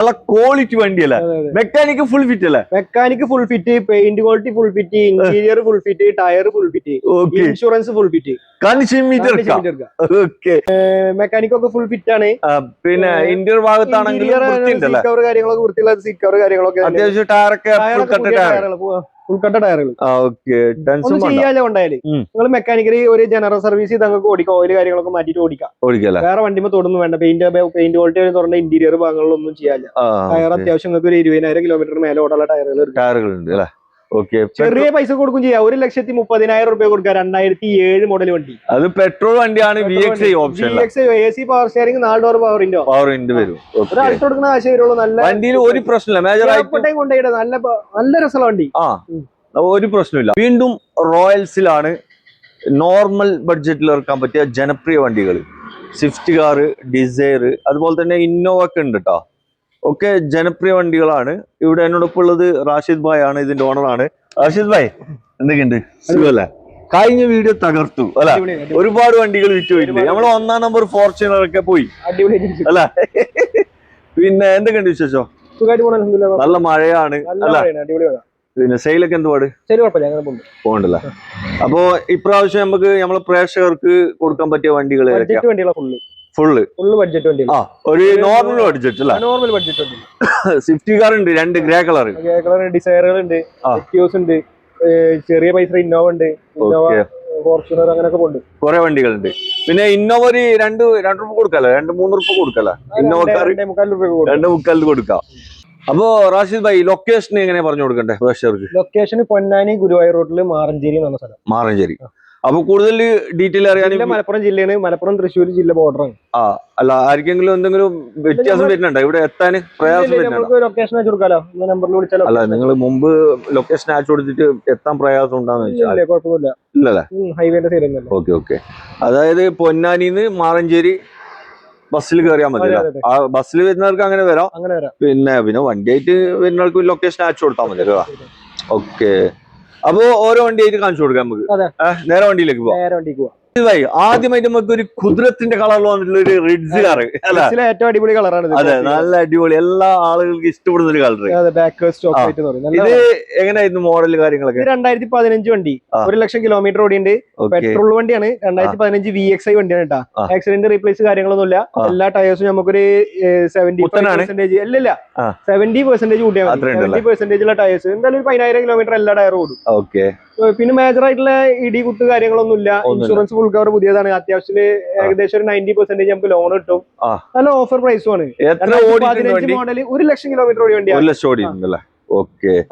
നല്ല ക്വാളിറ്റി വണ്ടിയല്ലേ? Mechanic full fit അല്ലേ? Mechanic full fit, paint quality full fit, interior full fit, tyre full fit, insurance full fit. Mechanic ഒക്കെ full fit ആണ്. പിന്നെ interior ഭാഗത്താണെങ്കിലും cover കാര്യങ്ങളൊക്കെ വൃത്തിയുള്ള seat cover കാര്യങ്ങളൊക്കെ അത്യാവശ്യം ടയറൊക്കെ ഉൾക്കട്ട ടയറുകൾ ഒന്നും ചെയ്യാതെ ഉണ്ടായാലും നിങ്ങൾ മെക്കാനിക്കലി ഒരു ജനറൽ സർവീസ് ചെയ്ത് നിങ്ങൾക്ക് ഓടിക്കാം. ഓയിൽ കാര്യങ്ങളൊക്കെ മാറ്റിട്ട് ഓടിക്കാം. വേറെ വണ്ടിമ തൊടുന്നു വേണ്ട. പെയിന്റ് ക്വാളിറ്റി തുറന്ന ഇന്റീരിയർ ഭാഗങ്ങളിലൊന്നും ചെയ്യാനില്ല. ടയർ അത്യാവശ്യം നിങ്ങൾക്ക് ഒരു 20,000 കിലോമീറ്റർ മേലെ ഓടാനുള്ള ടയറുകൾ ഉണ്ട് അല്ലേ? ചെറിയ പൈസ കൊടുക്കും ചെയ്യാം. 1,30,000 രൂപ കൊടുക്കാം. 2007 മോഡൽ വണ്ടി. അത് പെട്രോൾ വണ്ടിയാണ്. VXI option, AC power steering, 4 door power window വരും. ഒരാൾക്ക് കൊടുക്കുന്ന ആശയം വരുള്ളൂ. നല്ല വണ്ടിയിൽ ഒരു പ്രശ്നമില്ല. കൊണ്ടുപോയിട്ട് നല്ല രസമുള്ള വണ്ടി. ഒരു പ്രശ്നമില്ല. വീണ്ടും റോയൽസിലാണ് നോർമൽ ബഡ്ജറ്റിൽ ഇറക്കാൻ പറ്റിയ ജനപ്രിയ വണ്ടികൾ. സ്വിഫ്റ്റ് കാർ, ഡിസയർ, അതുപോലെ തന്നെ ഇന്നോവ ഒക്കെ ഉണ്ട് കേട്ടോ. ഒക്കെ ജനപ്രിയ വണ്ടികളാണ്. ഇവിടെ എന്നോടൊപ്പം ഉള്ളത് റാഷിദ് ഭായ് ആണ്, ഇതിന്റെ ഓണറാണ്. റാഷിദ് ഭായ് എന്തൊക്കെയുണ്ട്? സുഖല്ലേ? കഴിഞ്ഞ വീഡിയോ തകർത്തു അല്ല? ഒരുപാട് വണ്ടികൾ വിറ്റ് പോയിട്ടുണ്ട്. നമ്മൾ 1ാം നമ്പർ ഫോർച്യൂണർ ഒക്കെ പോയി അല്ല? പിന്നെ എന്തൊക്കെയുണ്ട് വിശേഷം? നല്ല മഴയാണ് അല്ല? പിന്നെ സെയിലൊക്കെ എന്തുപാട്? പോകണ്ടല്ലേ? അപ്പൊ ഇപ്രാവശ്യം നമുക്ക് നമ്മളെ പ്രേക്ഷകർക്ക് കൊടുക്കാൻ പറ്റിയ വണ്ടികൾ ഫുള്ള് ബഡ്ജറ്റ് വണ്ടി, ഒരു നോർമൽ ബഡ്ജറ്റ് അല്ല? നോർമൽ ബഡ്ജറ്റ് വണ്ടി. സ്വിഫ്റ്റ് കാർ ഉണ്ട്, 2 ഗ്രേ കളർ, ഡിസയറുകൾ ഉണ്ട്, ഉണ്ട്, ചെറിയ പൈസ ഇന്നോവ ഉണ്ട്, ഫോർച്യൂണർ, അങ്ങനെയൊക്കെ ഉണ്ട്. കുറെ വണ്ടികളുണ്ട്. പിന്നെ ഇന്നോവ ഒരു 2 രൂപ കൊടുക്കല്ലേ? 2-3 രൂപ കൊടുക്കല്ലേ? ഇന്നോവ 2.25 കൊടുക്കാം. അപ്പോ റാഷിദ് ഭായി ലൊക്കേഷൻ എങ്ങനെ പറഞ്ഞു കൊടുക്കണ്ടേ പ്രേക്ഷകർക്ക്? ലൊക്കേഷൻ പൊന്നാനി ഗുരുവായൂർ റോഡില് മാറഞ്ചേരി എന്ന് പറഞ്ഞ സ്ഥലം. മാറഞ്ചേരി. അപ്പൊ കൂടുതൽ ഡീറ്റെയിൽ അറിയാൻ മലപ്പുറം ജില്ലയാണ്. മലപ്പുറം തൃശ്ശൂർ ജില്ല ബോർഡറാണ്. അല്ല, ആർക്കെങ്കിലും എന്തെങ്കിലും വ്യത്യാസം വരുന്നുണ്ടോ? ഇവിടെ എത്താൻ പ്രയാസം ലൊക്കേഷൻ അയച്ചു കൊടുക്കാലോ, നമ്പറിൽ വിളിച്ചാലോ? അല്ല, നിങ്ങൾ മുമ്പ് ലൊക്കേഷൻ അയച്ചു കൊടുത്തിട്ട് എത്താൻ പ്രയാസം ഉണ്ടാന്ന് വെച്ചാൽ കുഴപ്പമില്ല. ഇല്ലല്ലേ? ഹൈവേന്റെ സൈഡ്. ഓക്കെ. അതായത് പൊന്നാനിന്ന് മാറഞ്ചേരി ബസ്സിൽ കയറിയാൽ മതി. ആ ബസ്സിൽ വരുന്നവർക്ക് അങ്ങനെ വരാം. പിന്നെ വണ്ടിയായിട്ട് വരുന്നവർക്ക് ലൊക്കേഷൻ അയച്ചു കൊടുത്താൽ മതി അല്ലേ? ഓക്കെ. അപ്പൊ ഓരോ വണ്ടിയായിട്ട് കാണിച്ചു കൊടുക്കാം നമുക്ക്. നേരെ വണ്ടിയിലേക്ക് പോവാം. ആദ്യമായിട്ട് നമുക്ക് ഒരു കുതിരത്തിന്റെ കളറിൽ വന്നിട്ടുള്ള ഒരു റിഡ്സ് കാർ അല്ലെ? ഏറ്റവും അടിപൊളി കളറാണ്. അതെ, നല്ല അടിപൊളി, എല്ലാ ആളുകൾക്ക് ഇഷ്ടപ്പെടുന്ന ഒരു കളർ. ഇത് എങ്ങനെയായിരുന്നു മോഡൽ കാര്യങ്ങളൊക്കെ? 2015 വണ്ടി, 1,00,000 കിലോമീറ്റർ ഓടിയുണ്ട്. പെട്രോൾ വണ്ടിയാണ്. 2015 VXI വണ്ടിയാണ് കേട്ടോ. ആക്സിഡന്റ് റീപ്ലേസ് കാര്യങ്ങളൊന്നുമില്ല. എല്ലാ ടയേഴ്സും നമുക്കൊരു 70% അല്ലല്ല 70% കൂട്ടിയാൽ 70% ഉള്ള ടയേഴ്സ്. എന്തായാലും 10,000 കിലോമീറ്റർ എല്ലാ ടയറും ഓടും. ഓക്കെ. പിന്നെ മേജർ ആയിട്ടുള്ള ഇടി കുത്ത് കാര്യങ്ങളൊന്നുമില്ല. ഇൻഷുറൻസ് ഫുൾ കവർ പുതിയതാണ്. അത്യാവശ്യം ഏകദേശം ഒരു 90% നമുക്ക് ലോൺ കിട്ടും. നല്ല ഓഫർ പ്രൈസും ആണ്. 2015 മോഡൽ 1,00,000 കിലോമീറ്റർ ഓടി വണ്ടിയാണ്.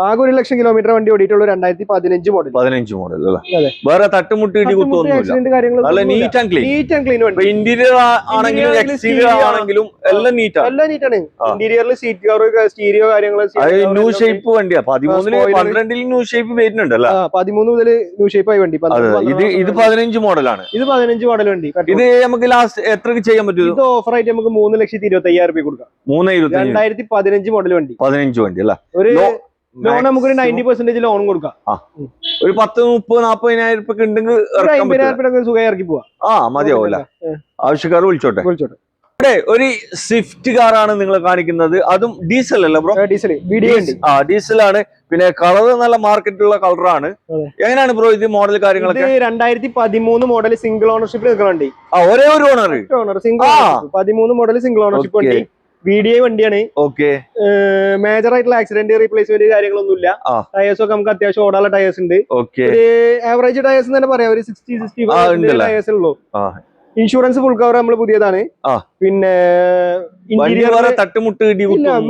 ആകെ 1,00,000 കിലോമീറ്റർ വണ്ടി ഓടിയിട്ടുള്ള 2015 മോഡൽ. 15 മോഡൽ അല്ലേ? വേറെ തട്ടുമുട്ട് ഇടി കുത്തൊന്നുമില്ല. നീറ്റ് ആൻഡ് ക്ലീൻ വണ്ടി. ഇന്റീരിയർ ആണെങ്കിലും എക്സ്റ്റീരിയർ ആണെങ്കിലും എല്ലാം നീറ്റാണ്. ഇന്റീരിയറിൽ സീറ്റ് കവർ, സ്റ്റീരിയോ കാര്യങ്ങൾ, ന്യൂ ഷേപ്പ് വണ്ടിയാ. 13 ന്യൂ ഷേപ്പ് വരുന്നുണ്ടല്ലേ? 13 മുതൽ ന്യൂ ഷേപ്പ് ആയി വണ്ടി. ഇത് 15 മോഡലാണ്. ഇത് 15 മോഡൽ വണ്ടി. ഇത് നമുക്ക് ലാസ്റ്റ് എത്രക്ക് ചെയ്യാൻ പറ്റും? ഇത് ഓഫർ ആയിട്ട് നമുക്ക് 3,25,000 രൂപ കൊടുക്കാം. 2015 മോഡൽ വണ്ടി. 15 വണ്ടി അല്ല? ഒരു ലോൺ നമുക്കൊരു 90% ലോൺ കൊടുക്കാം. ഒരു 10-30-40,000 രൂപ ഉണ്ടെങ്കിൽ 50,000 രൂപ സുഖമായി ഇറക്കി പോവാം. മതിയാവൂല? ആവശ്യക്കാർ വിളിച്ചോട്ടെ. ഇവിടെ ഒരു സ്വിഫ്റ്റ് കാറാണ് നിങ്ങൾ കാണിക്കുന്നത്. അതും ഡീസൽ അല്ല ബ്രോ? ഡീസൽ ആണ്. പിന്നെ കളർ നല്ല മാർക്കറ്റിലുള്ള കളറാണ്. എങ്ങനെയാണ് ബ്രോ ഇത് മോഡൽ കാര്യങ്ങളൊക്കെ? 2013 മോഡൽ സിംഗിൾ ഓണർഷിപ്പിൽ നിൽക്കുന്ന വണ്ടി. ഒരേ ഒരു owner single 13 model single ownership വണ്ടി. VDI വണ്ടിയാണ്. മേജർ ആയിട്ടുള്ള ആക്സിഡന്റ് റീപ്ലേസ്മെന്റ് കാര്യങ്ങളൊന്നുമില്ല. ടയേഴ്സ് ഒക്കെ നമുക്ക് അത്യാവശ്യം ഓടാനുള്ള ടയേഴ്സ് ഉണ്ട്. ആവറേജ് ടയേഴ്സ് തന്നെ പറയാം. ഒരു 60-65 ടയേഴ്സ് ഉള്ളൂ. ഇൻഷുറൻസ് ഫുൾ കവർ നമ്മൾ പുതിയതാണ്. പിന്നെ തട്ടുമുട്ട്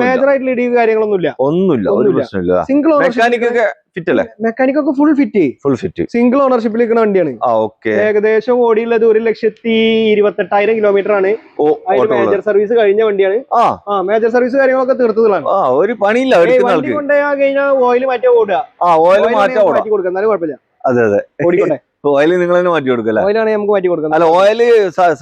മേജർ ആയിട്ടുള്ള ഇടി കാര്യങ്ങളൊന്നുമില്ല. സിംഗിൾ മെക്കാനിക് ഒക്കെ ഫുൾ ഫിറ്റ് സിംഗിൾ ഓണർഷിപ്പിൽ നിൽക്കുന്ന വണ്ടിയാണ്. ഏകദേശം ഓടിയുള്ളത് 1,28,000 കിലോമീറ്റർ ആണ്. മേജർ സർവീസ് കഴിഞ്ഞ വണ്ടിയാണ്. മേജർ സർവീസ് കാര്യങ്ങളൊക്കെ തീർത്തതാണ്. ഒരു പണിയില്ല. വണ്ടി കൊണ്ടുപോയാൽ കഴിഞ്ഞാൽ ഓയിൽ മാറ്റി ഓടുക. മാറ്റി കൊടുക്കുക, എന്നാലും കുഴപ്പമില്ല. അതെ, ഓടിക്കോട്ടെ. ഓയിൽ നിങ്ങൾ തന്നെ മാറ്റി കൊടുക്കല്ലേ? ഓയിലാണ് നമുക്ക് മാറ്റി കൊടുക്കുന്നത്. അല്ല, ഓയിൽ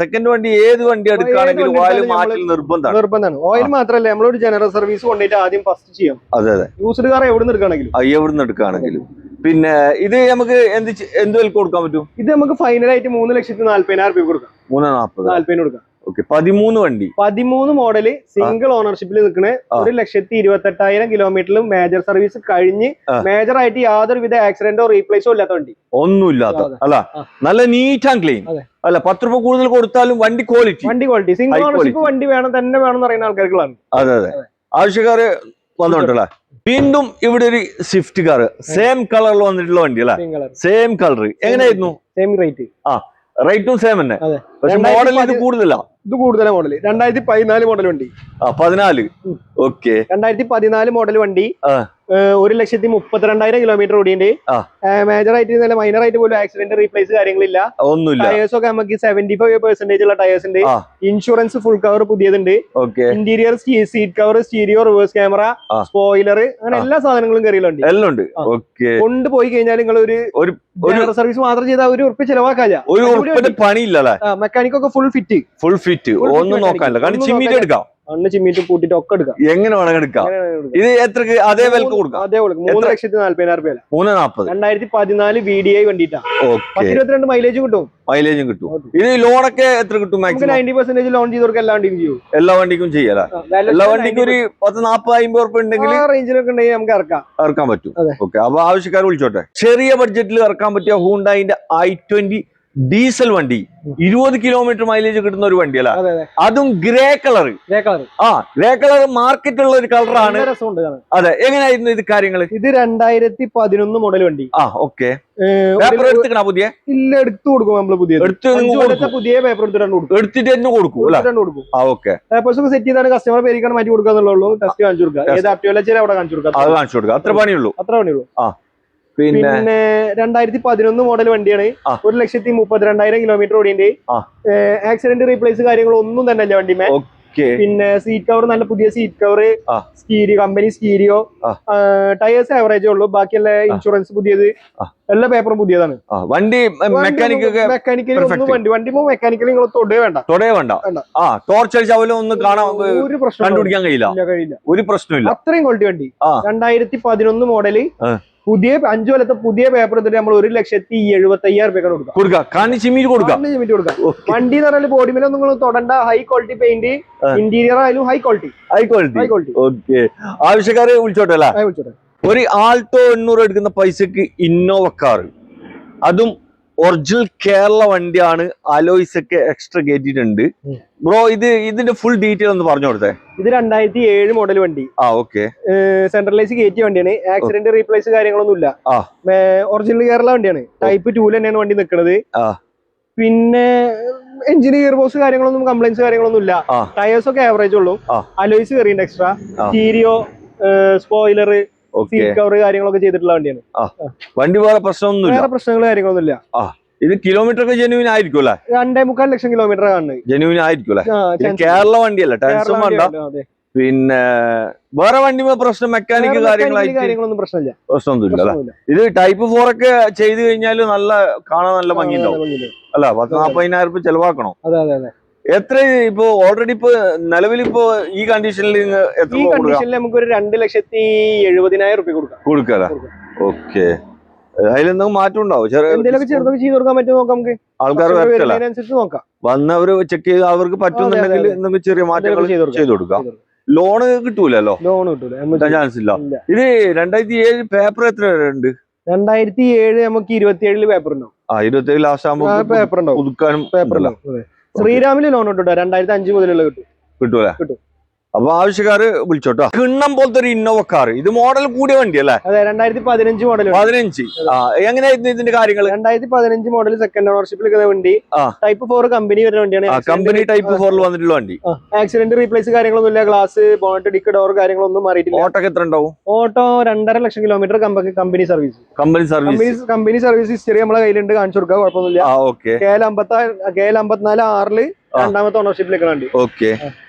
സെക്കൻഡ് വണ്ടി ഏത് വണ്ടി എടുക്കുകയാണെങ്കിലും ഓയിൽ മാറ്റൽ നിർബന്ധമാണ്. ഓയിൽ മാത്രമല്ല, നമ്മളൊരു ജനറൽ സർവീസ് കൊണ്ടുപോയിട്ട് ആദ്യം ഫസ്റ്റ് ചെയ്യാം. അതെ, യൂസ്ഡ് കാർ എവിടെ നിന്ന് എടുക്കുകയാണെങ്കിലും. പിന്നെ ഇത് നമുക്ക് എന്ത് വില കൊടുക്കാൻ പറ്റും? ഇത് നമുക്ക് ഫൈനലായിട്ട് 3,40,000 രൂപ കൊടുക്കാം. 3,40,000 കൊടുക്കാം. ഓക്കെ 13 വണ്ടി 13 മോഡല് സിംഗിൾ ഓണർഷിപ്പിൽ നിൽക്കുന്ന 1,28,000 കിലോമീറ്ററിലും മേജർ സർവീസ് കഴിഞ്ഞ് മേജർ ആയിട്ട് യാതൊരുവിധ ആക്സിഡന്റോ റീപ്ലേസോ ഇല്ലാത്ത വണ്ടി. ഒന്നുമില്ലാത്ത അല്ല, നല്ല നീറ്റ് ആൻഡ് ക്ലീൻ. അല്ല 10 രൂപ കൂടുതൽ കൊടുത്താലും വണ്ടി ക്വാളിറ്റി. സിംഗിൾ ഓണർഷിപ്പ് വണ്ടി വേണം തന്നെ വേണം എന്ന് പറയുന്ന ആൾക്കാർക്കാണ്. അതെ അതെ, ആവശ്യക്കാര് വന്നോട്ടല്ലേ. വീണ്ടും ഇവിടെ ഒരു സ്വിഫ്റ്റ് കാർ സെയിം കളറിൽ വന്നിട്ടുള്ള വണ്ടി അല്ലേ? Same colour. എങ്ങനെയായിരുന്നു? Same rate. റേറ്റും സെയിം തന്നെ, പക്ഷെ മോഡൽ ഇത് കൂടുതലാ. ഇത് കൂടുതലാണ് മോഡൽ. 2014 മോഡൽ വണ്ടി. 14. ഓക്കെ, 2014 മോഡൽ വണ്ടി. 1,32,000 കിലോമീറ്റർ ഓടിയുണ്ട്. മേജർ ആയിട്ട് മൈനർ ആയിട്ട് പോലും ആക്സിഡന്റ് റീപ്ലേസ് കാര്യങ്ങളില്ല, ഒന്നുമില്ല. ടയേഴ്സ് ഒക്കെ നമുക്ക് 75% ഉള്ള ടയേഴ്സ് ഉണ്ട്. ഇൻഷുറൻസ് ഫുൾ കവർ പുതിയതുണ്ട്. Interior seat cover, stereo, reverse camera, spoiler, അങ്ങനെ എല്ലാ സാധനങ്ങളും കയറിയിലുണ്ട്. എല്ലാം ഉണ്ട്. കൊണ്ടുപോയി കഴിഞ്ഞാൽ നിങ്ങൾ ഒരു സർവീസ് മാത്രം ചെയ്താൽ ₹1 ചെലവാക്കാല്ല. പണിയില്ല. മെക്കാനിക്കൊക്കെ ഫുൾ ഫിറ്റ്. ഒന്നും നോക്കാനില്ല, കാരണം ചിമ്മിട്ട് എടുക്കാം, ചിമ്മിട്ട് കൂട്ടിട്ട് ഒക്കെ എടുക്കാം, എങ്ങനെ വേണമെങ്കിൽ എടുക്കാം. ഇത് എത്രക്ക് അതേ വിലക്ക് കൊടുക്കാം? അതേ വില 3,40,000 രൂപ. 2014 VDI വണ്ടിട്ടാ. 22 മൈലേജും കിട്ടും. ഇത് ലോണൊക്കെ എത്ര കിട്ടും? 90% ലോൺ ചെയ്ത് കൊടുക്കാം. എല്ലാ വണ്ടിക്കും ചെയ്യാം. എല്ലാ വണ്ടിക്കും ഒരു 40-50 ഉറുപ്പ ഉണ്ടെങ്കിൽ റേഞ്ചിലൊക്കെ ഉണ്ടെങ്കിൽ നമുക്ക് ഇറക്കാൻ പറ്റും. ഓക്കെ, അപ്പൊ ആവശ്യക്കാർ വിളിച്ചോട്ടെ. ചെറിയ ബഡ്ജറ്റിൽ ഇറക്കാൻ പറ്റിയ ഹൂണ്ടായിന്റെ i20 ഡീസൽ വണ്ടി, 20 കിലോമീറ്റർ മൈലേജ് കിട്ടുന്ന ഒരു വണ്ടി അല്ല, അതും ഗ്രേ കളർ. ഗ്രേ കളർ മാർക്കറ്റുള്ള ഒരു കളറാണ്. അതെ, എങ്ങനെയായിരുന്നു ഇത് കാര്യങ്ങൾ? ഇത് 2011 മോഡൽ വണ്ടി. ഓക്കെ, പേപ്പർ എടുത്തിക്കണ പുതിയ? ഇല്ല, എടുത്തു കൊടുക്കും. നമ്മള് പുതിയ പേപ്പർ എടുത്തിട്ട് തന്നെ കൊടുക്കും. ഓക്കെ, പേപ്പേഴ്സ് ഒക്കെ സെറ്റ് ചെയ്താണ് കസ്റ്റമർ പേരിക്കാണ് മാറ്റി കൊടുക്കാന്നുള്ളൂ. ടെസ്റ്റ് കാണിച്ചു കൊടുക്കുക, ഏത് ആപ്റ്റോല അവിടെ കാണിച്ചു കൊടുക്കുക. അത്ര പണിയുള്ളൂ. പിന്നെ 2011 മോഡൽ വണ്ടിയാണ്. 1,32,000 കിലോമീറ്റർ ഓടിയുണ്ട്. ആക്സിഡന്റ് റീപ്ലേസ് കാര്യങ്ങളൊന്നും തന്നെ അല്ല വണ്ടിമേ. പിന്നെ സീറ്റ് കവർ നല്ല പുതിയ seat cover, stereo company stereo, tyres ആവറേജേ ഉള്ളൂ. ബാക്കിയുള്ള ഇൻഷുറൻസ് പുതിയത്, എല്ലാ പേപ്പറും പുതിയതാണ്. വണ്ടി മെക്കാനിക്കലി ഒന്നും മെക്കാനിക്കലി നിങ്ങൾ തൊടേ വേണ്ട. ടോർച്ച് അടിച്ചാലും ഒന്നും കാണാൻ ഒരു പ്രശ്നം കണ്ടുപിടിക്കാൻ കഴിയില്ല. ഒരു പ്രശ്നമില്ല. അത്രയും ക്വാളിറ്റി വണ്ടി. 2011 മോഡല് പുതിയ 5 കൊല്ലത്തെ പുതിയ പേപ്പർ എടുത്തിട്ട് നമ്മൾ 1,70,000 രൂപ കൊടുക്കാം. വണ്ടി എന്ന് പറഞ്ഞാൽ ബോഡി മേലെ നിങ്ങൾ തൊടണ്ട. ഹൈ ക്വാളിറ്റി പെയിന്റ്, ഇന്റീരിയർ ആയാലും ഹൈ ക്വാളിറ്റി. ഓക്കെ, ആവശ്യക്കാരെ വിളിച്ചോട്ടെ. ഒരു ആൾട്ടോ 800 എടുക്കുന്ന പൈസക്ക് ഇന്നോവ കാർ, അതും ഒറിജിനൽ കേരള വണ്ടിയാണ്. അലോയ്സ് ഒക്കെ എക്സ്ട്രാ കയറ്റിയിട്ടുണ്ട്. ബ്രോ, ഇതിന്റെ ഫുൾ ഡീറ്റെയിൽ ഒന്ന് പറഞ്ഞു കൊടുത്തേ. ഇത് 2007 മോഡൽ വണ്ടി. ഓക്കെ, സെൻട്രലൈസ് കയറ്റിയ വണ്ടിയാണ്. ആക്സിഡന്റ് റീപ്ലേസ് കാര്യങ്ങളൊന്നും ഇല്ല. ഒറിജിനൽ കേരള വണ്ടിയാണ്. ടൈപ്പ് 2 തന്നെയാണ് വണ്ടി നിൽക്കുന്നത്. പിന്നെ എഞ്ചിന് ഗിയർ ബോക്സ് കാര്യങ്ങളൊന്നും കംപ്ലൈൻസ് കാര്യങ്ങളൊന്നും ഇല്ല. ടയേഴ്സ് ഒക്കെ ആവറേജ് ഉള്ളൂ. അലോയ്സ് കയറിയുണ്ട് extra. Stereo, spoiler, seat cover കാര്യങ്ങളൊക്കെ ചെയ്തിട്ടുള്ള വണ്ടിയാണ്. വണ്ടി വേറെ പ്രശ്നങ്ങൾ കാര്യങ്ങളൊന്നും ഇല്ല. ഇത് കിലോമീറ്റർ ഒക്കെ ജെന്യൂൻ ആയിരിക്കും അല്ലെ? 2.25 ലക്ഷം കിലോമീറ്റർ കാണുന്നത് ജെന്യൂൻ ആയിരിക്കും അല്ലെ? കേരള വണ്ടിയല്ല, ടെൻഷൻ വേണ്ട. പിന്നെ വേറെ വണ്ടി പ്രശ്നം മെക്കാനിക് കാര്യങ്ങളൊന്നും പ്രശ്നമൊന്നുമില്ല. ഇത് ടൈപ്പ് 4 ഒക്കെ ചെയ്ത് കഴിഞ്ഞാൽ നല്ല കാണാൻ നല്ല ഭംഗിയുണ്ടാവും അല്ല? 40,000 രൂപ ചെലവാക്കണോ? എത്ര ഇപ്പൊ ഓൾറെഡി ഇപ്പൊ നിലവിലിപ്പോ ഈ കണ്ടീഷനിൽ നമുക്ക് ഒരു 2,70,000 രൂപ കൊടുക്കാം. ഓക്കെ, അതിലെന്തെങ്കിലും മാറ്റം ഉണ്ടാവും? ചെറുതൊക്കെ ചെയ്ത് കൊടുക്കാൻ പറ്റും. നോക്കാം, നമുക്ക് ആൾക്കാർ നോക്കാം. വന്നവര് ചെക്ക് ചെയ്ത് അവർക്ക് പറ്റുന്നുണ്ടെങ്കിൽ എന്തെങ്കിലും ചെറിയ മാറ്റങ്ങൾ ചെയ്ത് കൊടുക്കാം. ലോണ് കിട്ടൂലല്ലോ? ലോൺ കിട്ടൂല, ചാൻസ് ഇല്ല. ഇത് 2007 പേപ്പർ എത്ര ഉണ്ട്? 2007 നമുക്ക് 27 പേപ്പർ ഉണ്ടാവും. 27 ലാസ്റ്റ് ആകുമ്പോൾ പേപ്പർ ഉണ്ടാവും, പുതുക്കാനും പേപ്പർ ഉണ്ടാവും. ശ്രീരാമില് ലോൺ കിട്ടും. 2005 മുതലുള്ള കിട്ടൂല. അപ്പൊ ആവശ്യക്കാര് വിളിച്ചോട്ടോ. കിണ്ണം പോലത്തെ ഒരു ഇന്നോവ കാർ, ഇത് മോഡൽ കൂടിയ വണ്ടി അല്ലേ? അതെ, 2015 മോഡൽ. 15. എങ്ങനെയായിരുന്നു ഇതിന്റെ കാര്യങ്ങൾ? 2015 മോഡൽ സെക്കൻഡ് ഓണർഷിപ്പിൽ നിൽക്കുന്ന വണ്ടി. ടൈപ്പ് 4 കമ്പനി വരുന്ന വണ്ടിയാണ്. കമ്പനി ടൈപ്പ് 4 വന്നിട്ടുള്ള വണ്ടി. ആക്സിഡന്റ് റീപ്ലേസ് കാര്യങ്ങളൊന്നും ഇല്ല. ഗ്ലാസ്, ബോണറ്റ്, ഡിക്ക്, ഡോർ കാര്യങ്ങളൊന്നും മാറിയിട്ടില്ല. ഓട്ടോ എത്ര ഉണ്ടാവും? Auto 2.5 lakh kilometre company service. Company service history നമ്മളെ കയ്യിലുണ്ട്, കാണിച്ചു കൊടുക്കുക, കുഴപ്പമൊന്നുമില്ല. KL54 6 രണ്ടാമത്തെ ഓണർഷിപ്പിൽ വണ്ടി. ഓക്കെ,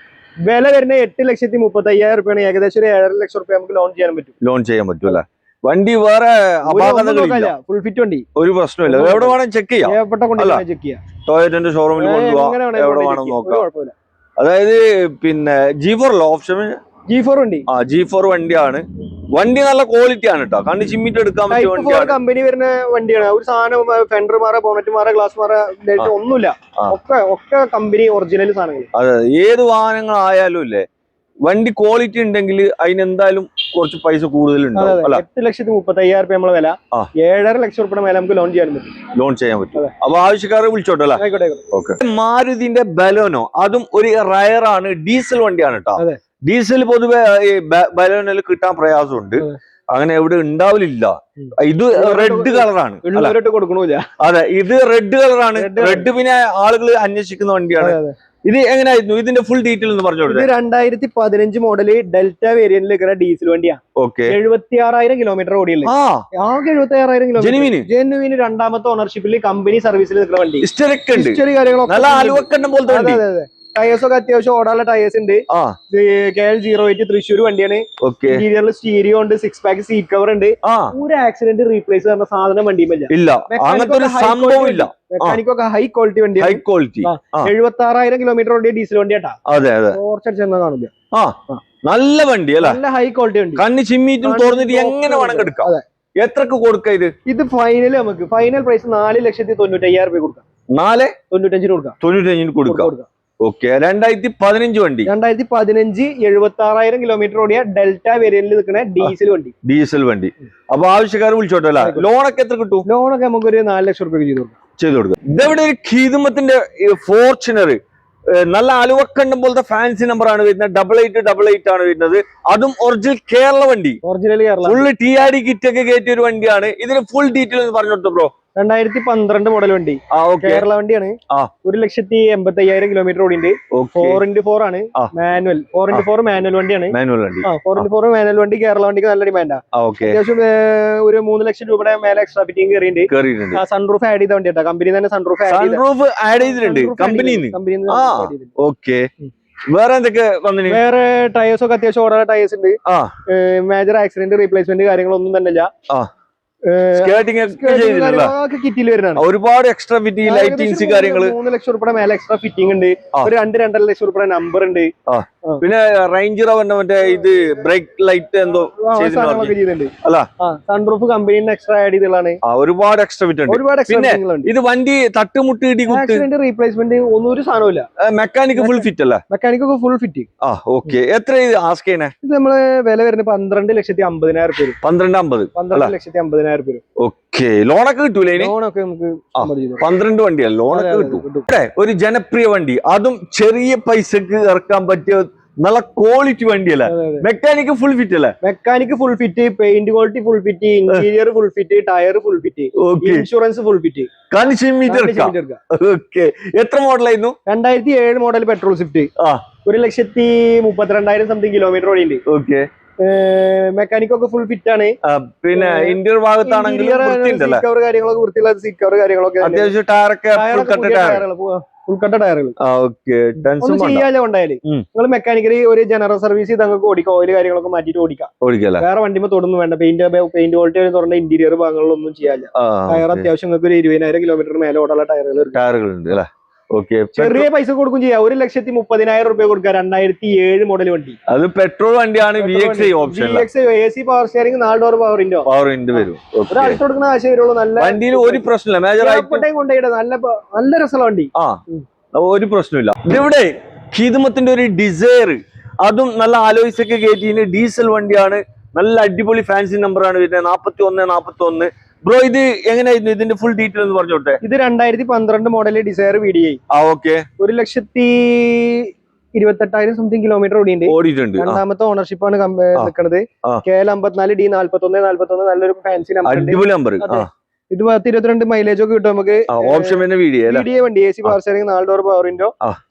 വില വരുന്ന 8,35,000 രൂപയാണ്. ഏകദേശം 7.5 ലക്ഷം രൂപ നമുക്ക് ലോൺ ചെയ്യാൻ പറ്റും അല്ലെ? വണ്ടി വേറെ ഫുൾ ഫിറ്റ് വണ്ടി, ഒരു പ്രശ്നമില്ല. എവിടെ വേണം ചെക്ക് ചെയ്യാം. ചെക്ക് ചെയ്യാം. ടൊയോറ്റന്റെ ഷോറൂമിൽ കൊണ്ടുപോകാം, എവിടെ വേണം നോക്കാം. അതായത് പിന്നെ G4 ഓപ്ഷൻ G4 വണ്ടി. G4 വണ്ടിയാണ്. വണ്ടി നല്ല ക്വാളിറ്റി ആണ് കേട്ടോ, കണ്ണ് ചിമ്മിട്ട് എടുക്കാൻ പറ്റിയ വണ്ടിയാണ്. കമ്പനി വരുന്ന വണ്ടിയാണ്. ഒരു സാധനം ഫെൻഡർ മാറ, ബോണറ്റ് മാറ, ഗ്ലാസ് മാറ, ഒന്നുമില്ല. ഒക്കെ കമ്പനി ഒറിജിനൽ സാധനങ്ങൾ. അതെ, ഏത് വാഹനങ്ങളായാലും ഇല്ലേ, വണ്ടി ക്വാളിറ്റി ഉണ്ടെങ്കിൽ അതിനെന്തായാലും കുറച്ച് പൈസ കൂടുതലുണ്ടാവും. 8,35,000 നമ്മളെ വില, 7.5 ലക്ഷം രൂപയുടെ മേലെ നമുക്ക് ലോൺ ചെയ്യാൻ പറ്റും. ലോൺ ചെയ്യാൻ പറ്റും. അപ്പൊ ആവശ്യക്കാരെ വിളിച്ചോട്ടല്ലേ. മാരുതിന്റെ ബലോനോ, അതും ഒരു റയറാണ്, ഡീസൽ വണ്ടിയാണ് കേട്ടോ. ഡീസൽ പൊതുവെ ബലോനിൽ കിട്ടാൻ പ്രയാസമുണ്ട്, അങ്ങനെ എവിടെ ഉണ്ടാവില്ല. ഇത് റെഡ് കളറാണ്, അതെ ഇത് റെഡ് കളറാണ്. റെഡ് പിന്നെ ആളുകൾ അന്വേഷിക്കുന്ന വണ്ടിയാണ്. ഇത് എങ്ങനെയായിരുന്നു ഇതിന്റെ ഫുൾ ഡീറ്റെയിൽ എന്ന് പറഞ്ഞു? 2015 മോഡല് ഡെൽറ്റ വേരിയന്റിൽ ഡീസൽ വണ്ടിയാ. 76,000 കിലോമീറ്റർ ഓടിയുള്ളൂ. ആകെ 76,000 കിലോമീറ്റർ. ജെനുവിന് രണ്ടാമത്തെ ഓണർഷിപ്പിൽ കമ്പനി സർവീസിൽ നിൽക്കുന്ന വണ്ടി. ഹിസ്റ്ററി കാര്യങ്ങളൊക്കെ, ടയേഴ്സ് ഒക്കെ അത്യാവശ്യം ഓടാനുള്ള ടയേഴ്സ് ഉണ്ട്. KL08 തൃശ്ശൂർ വണ്ടിയാണ്. ഇന്റീരിയറിൽ സ്റ്റീരിയോ ഉണ്ട്, 6 പാക്ക് സീറ്റ് കവർ ഉണ്ട്. ഒരു ആക്സിഡന്റ് റീപ്ലേസ് ചെയ്യുന്ന സാധനം വണ്ടിയില്ല. മെക്കാനിക്കൊക്കെ ഹൈ ക്വാളിറ്റി വണ്ടിയാണ്. 76,000 കിലോമീറ്റർ ഓടിയ ഡീസൽ വണ്ടിയാട്ടാ. കുറച്ചടിച്ചെന്നാ കാണില്ല. നല്ല വണ്ടി അല്ല, നല്ല ഹൈ ക്വാളിറ്റി വണ്ടി. കണ്ണ് ചിമ്മിട്ടും തുറന്നിട്ട് എങ്ങനെ വേണം എടുക്കാം. എത്രക്ക് കൊടുക്കാം ഇത്? ഫൈനൽ നമുക്ക് ഫൈനൽ പ്രൈസ് 4,95,000 രൂപ കൊടുക്കാം. 4,95,000 കൊടുക്കാം. ഓക്കെ, 2015 വണ്ടി. 2015 76,000 കിലോമീറ്റർ ഓടിയ ഡെൽറ്റ വേരിയന്റിൽ നിൽക്കുന്ന ഡീസൽ വണ്ടി. അപ്പൊ ആവശ്യക്കാർ വിളിച്ചോട്ടല്ല. ലോണൊക്കെ എത്ര കിട്ടും? ലോണൊക്കെ നമുക്ക് ഒരു 4 ലക്ഷം രൂപ ചെയ്ത് കൊടുക്കാം. ഇതെവിടെ ഒരു ഖീദുമത്തിന്റെ ഫോർച്യൂണർ, നല്ല അലുവക്കണ്ടം പോലത്തെ ഫാൻസി നമ്പർ ആണ് വരുന്നത്. 8888 ആണ് വരുന്നത്. അതും ഒറിജിനൽ കേരള വണ്ടി, ഫുള്ള് TRD കിറ്റ് ഒക്കെ കയറ്റിയ ഒരു വണ്ടിയാണ്. ഇതിന് ഫുൾ ഡീറ്റെയിൽ പറഞ്ഞു കൊടുത്തു ബ്രോ. 2012 മോഡൽ വണ്ടി, കേരള വണ്ടിയാണ്. 1,85,000 കിലോമീറ്റർ ഓടിയുണ്ട്. 4x4 ആണ്, മാനുവൽ. 4x4 മാനുവൽ വണ്ടിയാണ്. 4x4 മാനുവൽ വണ്ടി കേരള വണ്ടിക്ക് നല്ല ഡിമാൻഡാ. അത്യാവശ്യം ഒരു 3 ലക്ഷം രൂപയുടെ മേലെ എക്സ്ട്രാ ഫിറ്റിംഗ് കയറിയിട്ടുണ്ട്. സൺറൂഫ് ആഡ് ചെയ്ത വണ്ടിയാ, കമ്പനി തന്നെ സൺറൂഫ് ആഡ് ചെയ്തിട്ടുണ്ട്. വേറെ എന്തൊക്കെ വന്നിന്? വേറെ ടയേഴ്സ് ഒക്കെ അത്യാവശ്യം ഓടാനുള്ള ടയേഴ്സ് ഉണ്ട്. മേജർ ആക്സിഡന്റ് റീപ്ലേസ്മെന്റ് കാര്യങ്ങളൊന്നും തന്നെ ഇല്ല. കിറ്റിൽ വരുന്നതാണ്. ഒരുപാട് എക്സ്ട്രാ ഫിറ്റിംഗ്, ലൈറ്റിംഗ്സ് കാര്യങ്ങള്. 3 ലക്ഷം രൂപയുടെ മേലെ എക്സ്ട്രാ ഫിറ്റിംഗ് ഉണ്ട്. ഒരു 2-2.5 ലക്ഷം രൂപയുടെ നമ്പർ ഉണ്ട്. പിന്നെ റേഞ്ചർ മറ്റേ ഇത് ബ്രേക്ക് ലൈറ്റ് എന്തോ ചെയ്യുന്നുണ്ട്. സൺറൂഫ് കമ്പനിന്ന് എക്സ്ട്രാ ആഡ് ചെയ്തതാണ്. ഒരുപാട് എക്സ്ട്രാ ഫിറ്റ് ഉണ്ട്. പിന്നെ ഇത് വണ്ടി തട്ടുമുട്ട് ഇടി ആക്സിഡന്റ് റീപ്ലേസ്മെന്റ് ഒന്നും ഒരു സാധനമില്ല. മെക്കാനിക് ഫുൾ ഫിറ്റ് അല്ല? Mechanic full fit. ഓക്കെ, എത്ര ആസ്ക് ചെയ്യുന്നത്? ഇത് നമ്മള് വില വരുന്നത് 12,50,000 രൂപ. 12,50,000 രൂപ. ഓക്കെ, ലോണൊക്കെ കിട്ടൂലേ? ലോണൊക്കെ നമുക്ക് 12 വണ്ടിയാണ്, ലോണൊക്കെ കിട്ടും. ഒരു ജനപ്രിയ വണ്ടി, അതും ചെറിയ പൈസക്ക് ഇറക്കാൻ പറ്റിയ നല്ല ക്വാളിറ്റി വണ്ടിയല്ല. മെക്കാനിക് ഫുൾ ഫിറ്റ് അല്ലേ? Mechanic full fit, paint quality full fit, interior full fit, tyre full fit, insurance full fit. എത്ര മോഡലായിരുന്നു? 2007 model petrol Swift. 1,32,000 something kilometre ഓടിയുണ്ട്. ഓക്കെ, മെക്കാനിക് ഒക്കെ ഫുൾ ഫിറ്റ് ആണ്. പിന്നെ ഇന്റീരിയർ ഭാഗത്താണെങ്കിൽ കാര്യങ്ങളൊക്കെ വൃത്തിയുള്ള സീറ്റ് കവർ കാര്യങ്ങളൊക്കെ അത്യാവശ്യം ടയറൊക്കെ ഉൾക്കട്ട ടയറുകൾ. ഒന്നും ചെയ്യാതെ ഉണ്ടായാലും നിങ്ങൾ മെക്കാനിക്കലി ഒരു ജനറൽ സർവീസ് ചെയ്ത് നിങ്ങൾക്ക് ഓടിക്കാം. ഓയിൽ കാര്യങ്ങളൊക്കെ മാറ്റിട്ട് ഓടിക്കാം. വേറെ വണ്ടിമേ തൊടൊന്നും വേണ്ട. പെയിന്റ് ക്വാളിറ്റി തുറന്ന ഇന്റീരിയർ ഭാഗങ്ങളിലൊന്നും ചെയ്യാനില്ല. ടയർ അത്യാവശ്യം നിങ്ങൾക്ക് ഒരു 20,000 കിലോമീറ്റർ മേലെ ഓടാനുള്ള ടയറുകൾ ഉണ്ട് അല്ലേ? ചെറിയ പൈസ കൊടുക്കും ചെയ്യാം. 1,30,000 രൂപ കൊടുക്കുക. 2007 മോഡൽ വണ്ടി, അത് പെട്രോൾ വണ്ടിയാണ്. VXI option, AC power steering, 4 door power window വരും. ഒരാൾക്ക് കൊടുക്കുന്ന ആശയം വരുള്ളൂ. നല്ല വണ്ടിയിൽ ഒരു പ്രശ്നമില്ല. മേജർ ആയിട്ട് കൊണ്ടുപോയിട്ട് നല്ല രസമുള്ള വണ്ടി, ഒരു പ്രശ്നമില്ല. ഇതിവിടെ ഖീദുമത്തിന്റെ ഒരു ഡിസയർ, അതും നല്ല ആലോയ്സ് ഒക്കെ കയറ്റി ഡീസൽ വണ്ടിയാണ്. നല്ല അടിപൊളി ഫാൻസി നമ്പറാണ് വരുന്നത്. 4141. ബ്രോ, ഇത് എങ്ങനെയായിരുന്നു ഇതിന്റെ ഫുൾ ഡീറ്റെയിൽ എന്ന് പറഞ്ഞോട്ടെ? ഇത് 2012 model Dzire VDI. 1,28,000 something kilometre ഓടിയിട്ടുണ്ട്. രണ്ടാമത്തെ ഓണർഷിപ്പ് ആണ് നിൽക്കുന്നത്. KL54 D4141. നല്ലൊരു ഫാൻസി നമ്പർ. ഇത് 22 മൈലേജ് ഒക്കെ കിട്ടും നമുക്ക്. VDI വണ്ടി, AC power steering, 4 door power window,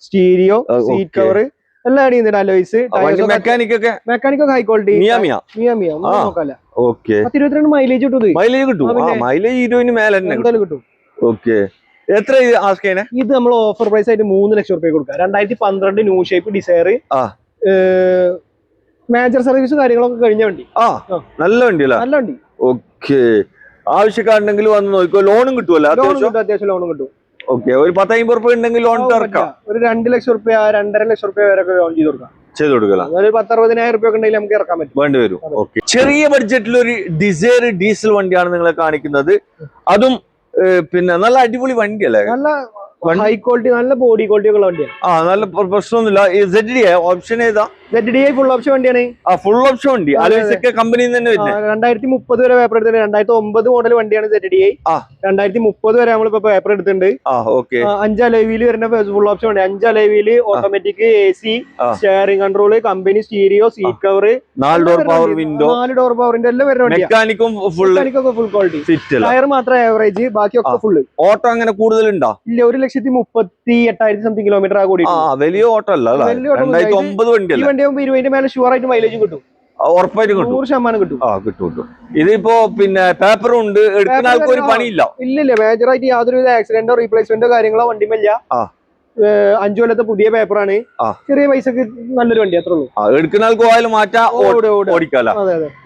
stereo, seat cover എല്ലാം അടിയുന്നുണ്ട്. അലോയ്സ്, മെക്കാനിക് ഒക്കെ ഹൈ ക്വാളിറ്റി. നോക്കാല്ല. 22 മൈലേജ് കിട്ടും. മൈലേജ് 20 മേലെ കിട്ടും. എത്ര ഇത് നമ്മൾ ഓഫർ പ്രൈസ് ആയിട്ട് 3 ലക്ഷം രൂപ കൊടുക്കാം. 2012 new shape Dzire, major service കാര്യങ്ങളൊക്കെ കഴിഞ്ഞ വണ്ടി. നല്ല വണ്ടിയല്ല? നല്ല വണ്ടി. ഓക്കെ, ആവശ്യക്കാരുണ്ടെങ്കിൽ വന്ന് നോക്കോ. ലോണും കിട്ടുമല്ലോ? അത്യാവശ്യം ലോണും കിട്ടും. ഓക്കെ, ഒരു 10-50 രൂപ ഉണ്ടെങ്കിൽ ലോൺ ഇറക്കാം. ഒരു 2 ലക്ഷം രൂപ 2.5 ലക്ഷം രൂപ വരെ ലോൺ ചെയ്ത് കൊടുക്കാം. ചെയ്ത് കൊടുക്കല. ഒരു 10-60,000 രൂപ ഉണ്ടെങ്കിൽ നമുക്ക് ഇറക്കാൻ പറ്റും. വേണ്ടി വരും. ഓക്കെ. ചെറിയ ബഡ്ജറ്റിൽ ഒരു ഡിസൈർ ഡീസൽ വണ്ടിയാണ് നിങ്ങളെ കാണിക്കുന്നത്. അതും പിന്നെ നല്ല അടിപൊളി വണ്ടിയല്ലേ, നല്ല ഹൈ ക്വാളിറ്റി, നല്ല ബോഡി ക്വാളിറ്റി ഉള്ള വണ്ടിയാണ്. നല്ല പ്രശ്നമൊന്നുമില്ല. ZDI ഓപ്ഷൻ ഏതാ? ZDI ഫുൾ ഓപ്ഷൻ വണ്ടിയാണ്. ഫുൾ ഓപ്ഷൻ വണ്ടി കമ്പനിയിൽ തന്നെ വരുന്നത്. 2030 വരെ പേപ്പർ എടുത്തിട്ടുണ്ട്. 2009 മോഡൽ വണ്ടിയാണ് ZDI. 2030 വരെ നമ്മളിപ്പോ പേപ്പർ എടുത്തിട്ടുണ്ട്. 5 അലോയ് വീല് വരുന്ന ഫുൾ ഓപ്ഷൻ വണ്ടി. 5 alloy wheel, automatic, AC, steering control, company stereo, seat cover, 4 door power window, 4 door പവറിന്റെ എല്ലാം വരുന്ന വണ്ടിയാണ്. മെക്കാനിക്കും ഫുൾ ക്വാളിറ്റി. ടയർ മാത്രം ആവറേജ്, ബാക്കിയൊക്കെ ഫുള്ള്. ഓട്ടോ അങ്ങനെ കൂടുതലുണ്ടോ? ഇല്ല, 1,38,000 സംതിങ് കിലോമീറ്റർ ആ കൂടി. വലിയ ഓട്ടോ അല്ല. 2009 വണ്ടിയല്ല. ഇരുപതിന്റെ മേലെ ഷുവർ ആയിട്ട് മൈലേജും കിട്ടും, ഉറപ്പായിട്ടും കിട്ടും. 100% കിട്ടും. കിട്ടും. ഇതിപ്പോ പിന്നെ പേപ്പറും ഉണ്ട്, എടുക്കുന്ന ആൾക്ക് ഒരു പണിയില്ല. ഇല്ല, മേജറായിട്ട് യാതൊരുവിധ ആക്സിഡന്റോ റീപ്ലേസ്മെന്റോ കാര്യങ്ങളോ വണ്ടിമില്ല. 5 കൊല്ലത്തെ പുതിയ പേപ്പറാണ്. ചെറിയ പൈസക്ക് നല്ലൊരു വണ്ടി, അത്രേ ഉള്ളൂ. എടുക്കുന്ന ആൾക്ക് ഓയിൽ മാറ്റാം, ഓടിക്കാല.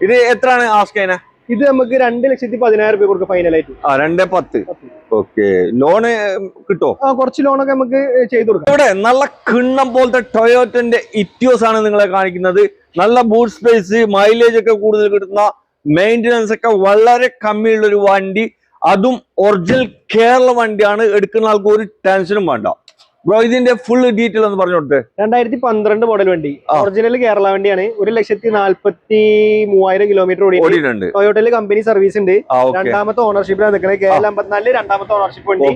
ഇത് എത്രയാണ് ആസ്കേന? ഇത് നമുക്ക് 2,10,000 രൂപ കൊടുക്കും ഫൈനലായിട്ട്. 2,10,000. ഓക്കെ. ലോണ് കിട്ടോ? കുറച്ച് ലോണൊക്കെ നമുക്ക് ചെയ്തു കൊടുക്കാം. ഇവിടെ നല്ല കിണ്ണം പോലത്തെ ടൊയോറ്റന്റെ ഇറ്റിയോസ് ആണ് നിങ്ങളെ കാണിക്കുന്നത്. നല്ല ബൂട്ട് സ്പേസ്, മൈലേജ് ഒക്കെ കൂടുതൽ കിട്ടുന്ന, മെയിൻ്റനൻസ് ഒക്കെ വളരെ കമ്മിയുള്ള ഒരു വണ്ടി. അതും ഒറിജിനൽ കേരള വണ്ടിയാണ്. എടുക്കുന്ന ആൾക്ക് ഒരു ടെൻഷനും വേണ്ട. ബ്രോ, ഇതിന്റെ ഫുൾ ഡീറ്റെയിൽ ഒന്ന് പറഞ്ഞു കൊടുത്തേ. 2012 മോഡൽ വണ്ടി, ഒറിജിനൽ കേരള വണ്ടിയാണ്. 1,43,000 കിലോമീറ്റർ ഓടിയിട്ടുണ്ട്. ടൊയോട്ടയിൽ കമ്പനി സർവീസ് ഉണ്ട്. രണ്ടാമത്തെ ഓണർഷിപ്പിലാണ് നിൽക്കുന്നത്. KL54 രണ്ടാമത്തെ ഓണർഷിപ്പ് വണ്ടി.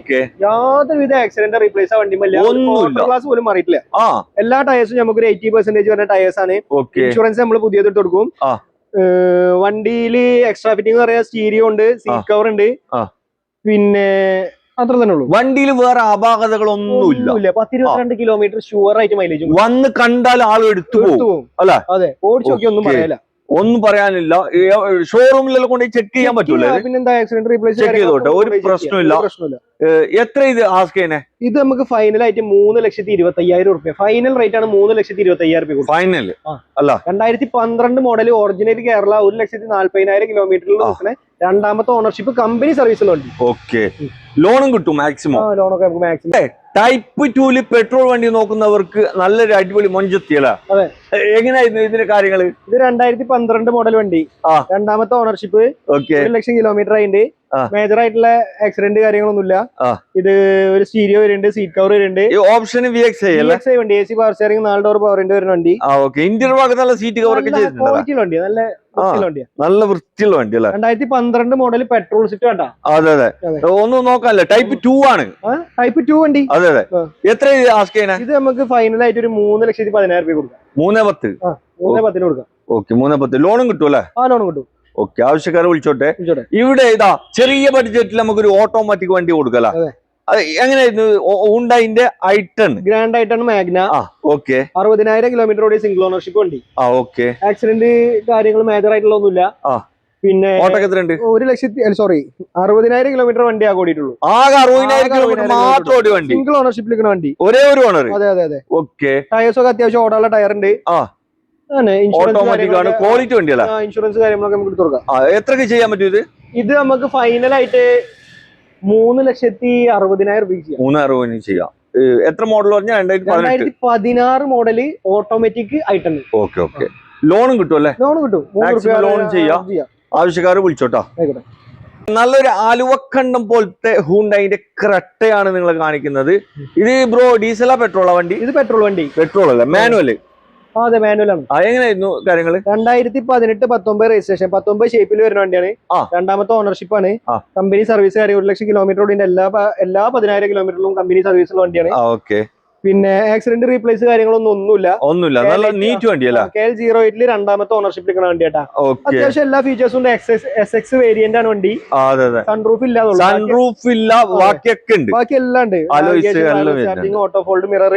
യാതൊരുവിധ ആക്സിഡന്റ് റീപ്ലേസ് ആ വണ്ടി ക്ലാസ് പോലും മാറിയിട്ടില്ല. എല്ലാ ടയേഴ്സും നമുക്ക് ഒരു 80% വരുന്ന ടയേഴ്സ് ആണ്. ഇൻഷുറൻസ് നമ്മൾ പുതിയത് ഇട്ട് കൊടുക്കും. വണ്ടിയിൽ എക്സ്ട്രാ ഫിറ്റിംഗ് പറയാ, സ്റ്റീരിയോ ഉണ്ട്, സീറ്റ് കവർ ഉണ്ട്, പിന്നെ അത്ര തന്നെ ഉള്ളൂ. വണ്ടിയിൽ വേറെ അപാകതകളൊന്നുമില്ല. 10-22 കിലോമീറ്റർ ഷുവർ ആയിട്ട് മൈലേജ്. വന്ന് കണ്ടാൽ ആൾ എടുത്തു പോകും അല്ലെ? അതെ, ഓടിച്ചു നോക്കി ഒന്നും പറയാനില്ല. ഒന്നും പറയാനില്ല. ഷോറൂമിലെല്ലാം കൊണ്ട് ചെക്ക് ചെയ്യാൻ പറ്റൂല. പിന്നെന്താ ആക്സിഡന്റ് റീപ്ലേസ് ചെക്ക് ചെയ്തോട്ടെ, ഒരു പ്രശ്നമില്ല. എത്ര ഇത് ആസ്കേനെ? ഇത് നമുക്ക് ഫൈനലായിട്ട് 3,25,000 രൂപ. ഫൈനൽ റേറ്റ് ആണ് 3,25,000 രൂപ. ഫൈനൽ അല്ല. 2012 മോഡൽ, ഒറിജിനൽ കേരള, 1,40,000 കിലോമീറ്ററിൽ നോക്കണേ. രണ്ടാമത്തെ ഓണർഷിപ്പ്, കമ്പനി സർവീസിലുണ്ട്. ഓക്കെ. ലോണും കിട്ടും മാക്സിമം. ലോണൊക്കെ നമുക്ക് മാക്സിമം. ടൈപ്പ് 2 പെട്രോൾ വണ്ടി നോക്കുന്നവർക്ക് നല്ലൊരു അടിപൊളി മൊഞ്ചത്തിയല്ല. അതെ. എങ്ങനെയായിരുന്നു ഇതിന്റെ കാര്യങ്ങള്? ഇത് 2012 മോഡൽ വണ്ടി, രണ്ടാമത്തെ ഓണർഷിപ്പ്, 1,00,000 കിലോമീറ്റർ ആയിട്ട്. മേജർ ആയിട്ടുള്ള ആക്സിഡന്റ് കാര്യങ്ങളൊന്നുമില്ല. ഇത് ഒരു സ്റ്റീരിയോ വരുന്നുണ്ട്, സീറ്റ് കവർ വരുന്നുണ്ട്. ഓപ്ഷൻ VXI വണ്ടി, AC പവർ സ്റ്റിയറിംഗ്, 4 ഡോർ പവറിന്റെ വരുന്ന വണ്ടി. ഇന്റീരിയർ ഭാഗത്ത് നല്ല സീറ്റ് കവർ ഒക്കെ ചെയ്തിട്ടുണ്ട്. വണ്ടി നല്ല വൃത്തിയുള്ള വണ്ടി അല്ലേ? 2012 മോഡൽ പെട്രോൾ സിറ്റ് വേണ്ട. അതെ അതെ, ഒന്നും നോക്കാനല്ലേ. ടൈപ്പ് 2 ആണ്. ടൈപ്പ് 2 വണ്ടി. അതെ അതെ. എത്ര ആസ്കേന? ഇത് നമുക്ക് ഫൈനലായിട്ട് ഒരു 3,10,000 രൂപ കൊടുക്കാം. 3,10,000. 3,10,000 കൊടുക്കാം. ഓക്കെ. 3,10,000 ലോണും കിട്ടും അല്ലേ? ലോണും കിട്ടും. ഓക്കെ. ആവശ്യക്കാരെ വിളിച്ചോട്ടെ. ഇവിടെ ഇതാ ചെറിയ ബഡ്ജറ്റിൽ നമുക്കൊരു ഓട്ടോമാറ്റിക് വണ്ടി കൊടുക്കല. എങ്ങനെയായിരുന്നു? ഹുണ്ടായിന്റെ i10 grand i10 Magna. Okay. 60,000 kilometre ഓടിയ സിംഗിൾ ഓണർഷിപ്പ് വണ്ടി. ഓക്കെ. ആക്സിഡന്റ് കാര്യങ്ങൾ മേജർ ആയിട്ടുള്ള ഒന്നുമില്ല. പിന്നെ 60,000 കിലോമീറ്റർ വണ്ടി ആകെ ഓടിയിട്ടുള്ളൂ. ആകെ 60,000 കിലോമീറ്റർ മാത്രം ഓടി വണ്ടി. സിംഗിൾ ഓണർഷിപ്പിൽ നിൽക്കുന്ന വണ്ടി. ഒരേ ഒരു ഓണർ. അതെ അതെ അതെ. ഓക്കെ. ടയേഴ്സ് ഒക്കെ അത്യാവശ്യം ഓടാനുള്ള ടയർ ഉണ്ട്. ഓട്ടോമാറ്റിക് ആണ്, ക്വാളിറ്റി വണ്ടിയല്ല. ഇൻഷുറൻസ് കാര്യങ്ങളൊക്കെ നമുക്ക് കൊടുക്കാം. എത്രക്ക് ചെയ്യാൻ പറ്റും ഇത്? ഇത് നമുക്ക് ഫൈനലായിട്ട് 3,60,000 രൂപ ചെയ്യാം. 3,60,000 ചെയ്യാം. എത്ര മോഡൽ പറഞ്ഞാൽ? 2016 model automatic i10. Okay okay. ലോണും കിട്ടും അല്ലേ? ലോൺ കിട്ടും. ലോൺ ചെയ്യാം. ആവശ്യക്കാർ വിളിച്ചോട്ടാ. നല്ലൊരു ആലുവക്കണ്ടം പോലത്തെ ഹുണ്ടായിന്റെ ക്രെട്ടയാണ് നിങ്ങൾ കാണിക്കുന്നത്. ഇത് ബ്രോ ഡീസലാ പെട്രോളാ വണ്ടി? ഇത് പെട്രോൾ വണ്ടി. പെട്രോൾ അല്ല, മാനുവല്. അതെ, മാനുവലാണ്. എങ്ങനെയായിരുന്നു കാര്യങ്ങള്? 2018-19 രജിസ്ട്രേഷൻ, 19 ഷേപ്പിൽ വരുന്ന വണ്ടിയാണ്. രണ്ടാമത്തെ ഓണർഷിപ്പ് ആണ്. കമ്പനി സർവീസ് കാര്യം 1,00,000 കിലോമീറ്റർ ഓടിന്റെ എല്ലാ 10,000 കിലോമീറ്ററിലും കമ്പനി സർവീസുള്ള വണ്ടിയാണ്. ഓക്കെ. പിന്നെ ആക്സിഡന്റ് റീപ്ലേസ് കാര്യങ്ങളൊന്നും ഒന്നുമില്ല. നല്ല നീറ്റ് വണ്ടിയല്ല. KL08 രണ്ടാമത്തെ ഓണർഷിപ്പ് എടുക്കുന്ന വണ്ടി കേട്ടാ. അത്യാവശ്യം എല്ലാ ഫീച്ചേഴ്സും ഉണ്ട്. SX വേരിയന്റ് ആണ് വണ്ടി. സൺറൂഫ് ഇല്ല, സൺറൂഫ് ഇല്ല, ബാക്കിയൊക്കെ ഉണ്ട്. ബാക്കി എല്ലാം ഉണ്ട്. Auto fold mirror,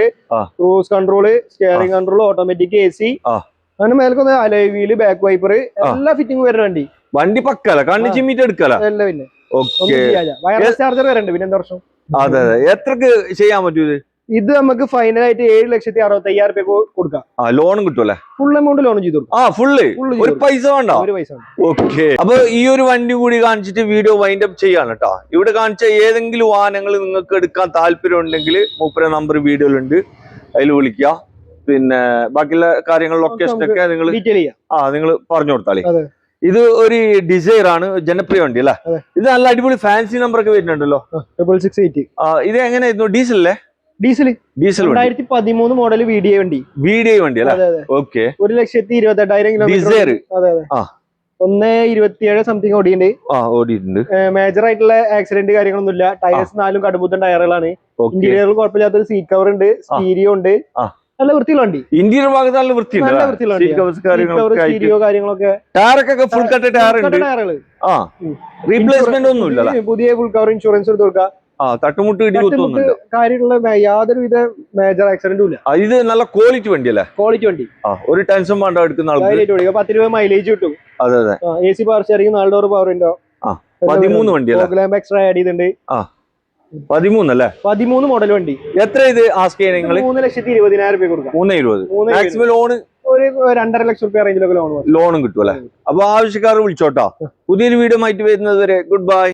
cruise control, steering control, automatic AC, അങ്ങനെ മേൽക്കൊന്ന് അലോയ് വീല്, ബാക്ക് വൈപ്പർ, എല്ലാ ഫിറ്റിംഗ് വരുന്ന വണ്ടി. വണ്ടി പക്കല, കണ്ണു ചിമ്മിട്ട് എടുക്കല. പിന്നെ വയർലെസ് ചാർജർ വരണ്ട്. പിന്നെ എന്താ പ്രശ്നം? അതെ അതെ. എത്രക്ക് ചെയ്യാൻ പറ്റൂ? ഇത് നമുക്ക് ഫൈനലായിട്ട് 7,65,000 രൂപ കൊടുക്കാം. ലോണും കിട്ടുമല്ലേ? ഫുൾ എമൗണ്ട് ലോൺ ചെയ്തു കൊടുക്കും. ഫുള്ള് ഒരു പൈസ വേണ്ട. ഓക്കെ. അപ്പൊ ഈ ഒരു വണ്ടി കൂടി കാണിച്ചിട്ട് വീഡിയോ വൈൻഡ് അപ്പ് ചെയ്യാണ് കേട്ടോ. ഇവിടെ കാണിച്ച ഏതെങ്കിലും വാഹനങ്ങൾ നിങ്ങൾക്ക് എടുക്കാൻ താല്പര്യം ഉണ്ടെങ്കിൽ മൂപ്പര നമ്പർ വീഡിയോയിലുണ്ട്, അതിൽ വിളിക്കുക. പിന്നെ ബാക്കിയുള്ള കാര്യങ്ങൾ ലൊക്കേഷൻ ഒക്കെ നിങ്ങൾ ഡീറ്റെയിൽ ചെയ്യാം. നിങ്ങൾ പറഞ്ഞു കൊടുത്താളി. അതെ. ഇത് ഒരു ഡിസൈർ ആണ്, ജനപ്രിയ വണ്ടി അല്ലേ? അതെ. ഇത് നല്ല അടിപൊളി ഫാൻസി നമ്പർ ഒക്കെ വരുന്നുണ്ടല്ലോ. 668. ഇത് എങ്ങനെയായിരുന്നു? ഡീസൽ അല്ലേ? ഡീസൽ 2013 മോഡൽ VDI വണ്ടി. VDI വണ്ടി അല്ലേ? ഓക്കെ. 1,28,000 കിലോമീറ്റർ. അതെ അതെ. 1,27 സംതിങ് ഓടിയുണ്ട്. ഓടിയിട്ടുണ്ട്. മേജർ ആയിട്ടുള്ള ആക്സിഡന്റ് കാര്യങ്ങളൊന്നുമില്ല. ടയർസ് 4 കടുമ്പുത്തൻ ടയറുകളാണ്. ഇന്റീരിയറിൽ കുഴപ്പമില്ലാത്തൊരു സീറ്റ് കവർ ഉണ്ട്, സ്റ്റീരിയോ ഉണ്ട്. നല്ല വൃത്തിയുള്ള വണ്ടി. ഇന്റീരിയർ ഭാഗത്ത് നല്ല വൃത്തിയുണ്ട്. സ്റ്റീരിയോ കാര്യങ്ങളൊക്കെ. ടയറൊക്കെ ഫുൾ കട്ട് ടയറുകൾ. റീപ്ലേസ്മെന്റ് ഒന്നുമില്ല. പുതിയ ഫുൾ കവർ ഇൻഷുറൻസ് എടുത്ത് കൊടുക്കാം. തട്ടുമുട്ട് കാര്യമുള്ള യാതൊരുവിധ മേജർ ആക്സിഡന്റും ഇല്ല. ഇത് നല്ല ക്വാളിറ്റി വണ്ടി അല്ലേ? ക്വാളിറ്റി വണ്ടി. ഒരു ടെൻഷൻ വേണ്ട എടുക്കുന്ന ആൾക്ക്. 10 രൂപ മൈലേജ് കിട്ടും. അതെ അതെ. AC power steering, 4 door power window. 13 വണ്ടി എക്സ്ട്രാ ആഡ് ചെയ്തിട്ടുണ്ട്. 13 അല്ലേ? 13 മോഡൽ വണ്ടി. എത്ര ഇത് ആസ്ക് ചെയ്യുന്നത് നിങ്ങൾ? 3,20,000 രൂപ കൊടുക്കാം. 3,20,000 മാക്സിമം ലോൺ ഒരു 2.5 ലക്ഷം രൂപ റേഞ്ചിലൊക്കെ ലോണും കിട്ടും അല്ലേ? അപ്പൊ ആവശ്യക്കാർ വിളിച്ചോട്ടോ. പുതിയൊരു വീഡിയോ ആയിട്ട് വരുന്നത് വരെ ഗുഡ് ബൈ.